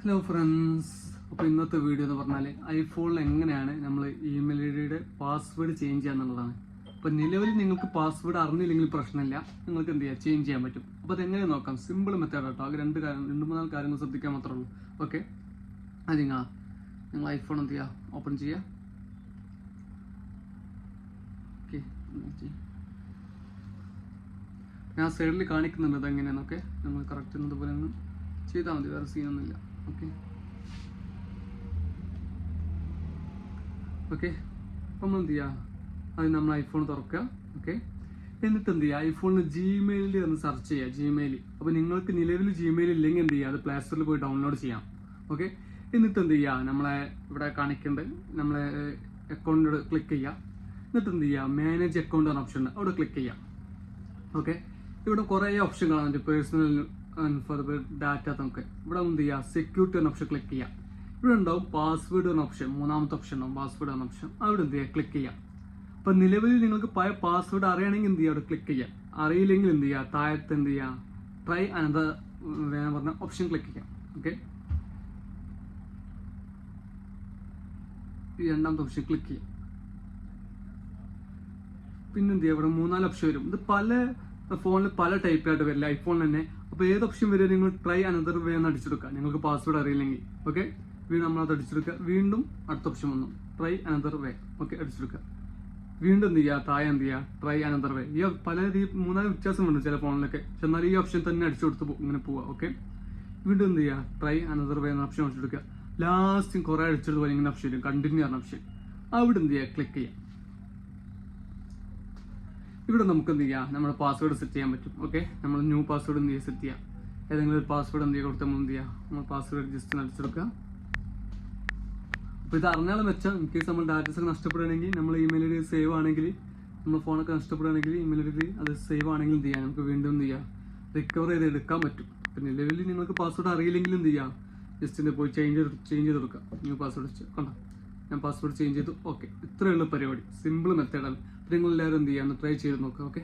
Hello friends, അപ്പോൾ ഇന്നത്തെ video എന്ന് പറഞ്ഞാൽ ഐഫോണിൽ എങ്ങനെയാണ് നമ്മൾ ഇമെയിൽ ഐ ഡിയുടെ പാസ്വേഡ് ചേഞ്ച് ചെയ്യുക എന്നുള്ളതാണ്. അപ്പോൾ നിലവിൽ നിങ്ങൾക്ക് പാസ്വേഡ് അറിഞ്ഞില്ലെങ്കിൽ പ്രശ്നമില്ല, നിങ്ങൾക്ക് എന്ത് ചെയ്യുക, ചേഞ്ച് ചെയ്യാൻ പറ്റും. അപ്പോൾ അതെങ്ങനെ നോക്കാം, സിമ്പിൾ മെത്തേഡ് കേട്ടോ. ആകെ രണ്ട് മൂന്നാല് കാര്യങ്ങൾ ശ്രദ്ധിക്കാൻ മാത്രമേ ഉള്ളൂ. ഓക്കെ, അത് നിങ്ങൾ ഐഫോൺ എന്ത് ചെയ്യുക, ഓപ്പൺ ചെയ്യുക. ഓക്കെ, ഞാൻ സൈഡിൽ കാണിക്കുന്നുണ്ട് അതെങ്ങനെയാണെന്നൊക്കെ. നമ്മൾ കറക്റ്റ് എന്നതുപോലെ ഒന്ന് ചെയ്താൽ മതി, വേറെ സീനൊന്നുമില്ല. ഓക്കെ ഓക്കെ അപ്പം നമ്മൾ എന്ത് ചെയ്യുക, അത് നമ്മൾ ഐഫോൺ തുറക്കുക. ഓക്കെ, എന്നിട്ട് എന്ത് ചെയ്യുക, ഐഫോണിൽ ജിമെയിലിൽ ഒന്ന് സെർച്ച് ചെയ്യുക. ജിമെയിൽ, അപ്പോൾ നിങ്ങൾക്ക് നിലവിൽ ജിമെയിൽ ഇല്ലെങ്കിൽ എന്ത് ചെയ്യുക, അത് പ്ലേ സ്റ്റോറിൽ പോയി ഡൗൺലോഡ് ചെയ്യാം. ഓക്കെ, എന്നിട്ട് എന്ത് ചെയ്യുക, നമ്മളെ ഇവിടെ കാണിക്കേണ്ടത് നമ്മളെ അക്കൗണ്ടിൽ ക്ലിക്ക് ചെയ്യുക. എന്നിട്ട് എന്ത് ചെയ്യുക, മാനേജ് അക്കൗണ്ട് എന്ന ഓപ്ഷൻ ഉണ്ട്, അവിടെ ക്ലിക്ക് ചെയ്യാം. ഓക്കെ, ഇവിടെ കുറേ ഓപ്ഷൻ കാണാൻ, പേഴ്സണൽ ഡാറ്റ നമുക്ക് ഇവിടെ എന്ത് ചെയ്യുക, സെക്യൂരിറ്റി എന്ന ഓപ്ഷൻ ക്ലിക്ക് ചെയ്യാം. ഇവിടെ ഉണ്ടാവും പാസ്വേഡ് എന്ന ഓപ്ഷൻ, മൂന്നാമത്തെ ഓപ്ഷൻ ഉണ്ടാവും പാസ്വേഡ് എന്ന ഓപ്ഷൻ, അവിടെ എന്ത് ചെയ്യുക, ക്ലിക്ക് ചെയ്യാം. അപ്പം നിലവിൽ നിങ്ങൾക്ക് പഴയ പാസ്വേഡ് അറിയണമെങ്കിൽ എന്ത് ചെയ്യുക, അവിടെ ക്ലിക്ക് ചെയ്യാം. അറിയില്ലെങ്കിൽ എന്ത് ചെയ്യുക, താഴത്ത് എന്ത് ചെയ്യുക, ട്രൈ അനദർ പറഞ്ഞ ഓപ്ഷൻ ക്ലിക്ക് ചെയ്യാം. ഓക്കെ, ഈ രണ്ടാമത്തെ ഓപ്ഷൻ ക്ലിക്ക് ചെയ്യാം. പിന്നെ എന്ത് ചെയ്യുക, ഇവിടെ മൂന്നാല് ഓപ്ഷൻ വരും. ഇത് പല ഫോണിൽ പല ടൈപ്പായിട്ട് വരില്ല, ഐഫോണിൽ തന്നെ. അപ്പോൾ ഏത് ഓപ്ഷൻ വരെ നിങ്ങൾ ട്രൈ അനദർ വേ എന്ന് അടിച്ചെടുക്കുക, നിങ്ങൾക്ക് പാസ്വേഡ് അറിയില്ലെങ്കിൽ. ഓക്കെ, വീണ്ടും നമ്മളത് അടിച്ചെടുക്കുക. വീണ്ടും അടുത്ത ഓപ്ഷൻ വന്നു, ട്രൈ അനദർ വേ. ഓക്കെ, അടിച്ചെടുക്കുക. വീണ്ടും എന്ത് ചെയ്യുക, താഴെ എന്ത് ചെയ്യുക, ട്രൈ അനദർ വേ. ഈ പല മൂന്നാല് വ്യത്യാസമുണ്ട് ചില ഫോണിലൊക്കെ, പക്ഷെ എന്നാൽ ഈ ഓപ്ഷൻ തന്നെ അടിച്ചു കൊടുത്ത് ഇങ്ങനെ പോവുക. ഓക്കെ, വീണ്ടും എന്ത് ചെയ്യുക, ട്രൈ അനദർ വേ എന്ന ഓപ്ഷൻ അടിച്ചെടുക്കുക. ലാസ്റ്റ് കുറേ അടിച്ചെടുത്ത് പോലെ ഇങ്ങനെ ഓപ്ഷൻ വരും, കണ്ടിന്യൂ എന്ന ഓപ്ഷൻ, അവിടെ എന്ത് ചെയ്യുക, ക്ലിക്ക് ചെയ്യുക. ഇവിടെ നമുക്ക് എന്ത് ചെയ്യാം, നമ്മുടെ പാസ്വേഡ് സെറ്റ് ചെയ്യാൻ പറ്റും. ഓക്കെ, നമ്മൾ ന്യൂ പാസ്വേഡ് എന്ത് ചെയ്യുക, സെറ്റ് ചെയ്യാം. ഏതെങ്കിലും ഒരു പാസ്വേഡ് എന്ത് ചെയ്യുക കൊടുത്താൽ നമ്മൾ എന്ത് ചെയ്യുക, നമ്മൾ പാസ്വേഡ് ജസ്റ്റ് അടിച്ചെടുക്കുക. അപ്പോൾ ഇത് അറിഞ്ഞാലും വെച്ചാൽ ഇൻ കേസ് നമ്മൾ ഡാറ്റാസ് ഒക്കെ നഷ്ടപ്പെടുകയാണെങ്കിൽ, നമ്മൾ ഇമെയിൽ ഐ ഡി സേവ് ആണെങ്കിൽ, നമ്മുടെ ഫോണൊക്കെ നഷ്ടപ്പെടുകയാണെങ്കിൽ ഇമെയിൽ ഐ ഡി അത് സേവ് ആണെങ്കിൽ എന്ത് ചെയ്യാം, നമുക്ക് വീണ്ടും എന്ത് ചെയ്യുക, റിക്കവർ ചെയ്ത് എടുക്കാൻ പറ്റും. അപ്പം നിലവിൽ നിങ്ങൾക്ക് പാസ്വേഡ് അറിയില്ലെങ്കിൽ എന്ത് ചെയ്യാം, ജസ്റ്റ് പോയി ചേഞ്ച് ചെയ്ത് കൊടുക്കുക. ന്യൂ പാസ്വേഡ് വെച്ച് കണ്ടോ, ഞാൻ പാസ്വേഡ് ചേഞ്ച് ചെയ്തു. ഓക്കെ, ഇത്രയുള്ള പരിപാടി, സിമ്പിൾ മെത്തേഡാണ്. നിങ്ങളെല്ലാവരും എന്ത് ചെയ്യുക, ട്രൈ ചെയ്ത് നോക്കുക. ഓക്കെ.